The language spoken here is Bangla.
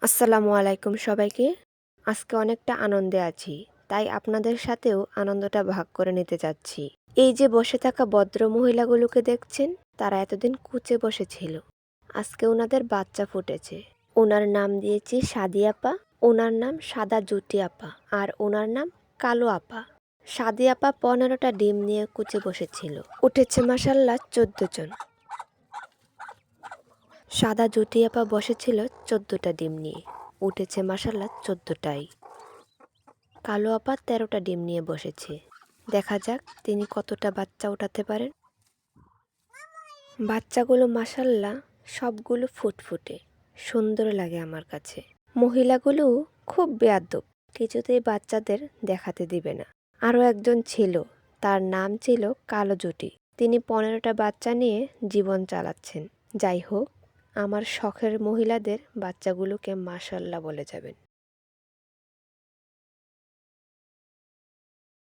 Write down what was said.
আসসালামু আলাইকুম সবাইকে। আজকে অনেকটা আনন্দে আছি, তাই আপনাদের সাথেও আনন্দটা ভাগ করে নিতে চাচ্ছি। এই যে বসে থাকা ভদ্র মহিলাগুলোকে দেখছেন, তারা এতদিন কুচে বসেছিল। আজকে ওনাদের বাচ্চা ফুটেছে। ওনার নাম দিয়েছি সাদি আপা, ওনার নাম সাদা জুটি আপা, আর ওনার নাম কালো আপা। সাদি আপা 15টা ডিম নিয়ে কুচে বসেছিল। উঠেছে মাসাল্লাহ 14 জন। সাদা জুটি আপা বসেছিল 14টা ডিম নিয়ে, উঠেছে মাসাল্লাহ 14টাই। কালো আপা 13টা ডিম নিয়ে বসেছে। দেখা যাক তিনি কতটা বাচ্চা উঠাতে পারেন। বাচ্চাগুলো মাসাল্লাহ সবগুলো ফুটফুটে, সুন্দর লাগে আমার কাছে। মহিলাগুলোও খুব বেয়াদ্দপ, কিছুতেই বাচ্চাদের দেখাতে দিবে না। আরও একজন ছিল, তার নাম ছিল কালো জুটি। তিনি 15টা বাচ্চা নিয়ে জীবন চালাচ্ছেন। যাই হোক, আমার শখের মহিলাদের বাচ্চাগুলোকে মাশাল্লাহ বলে যাবেন।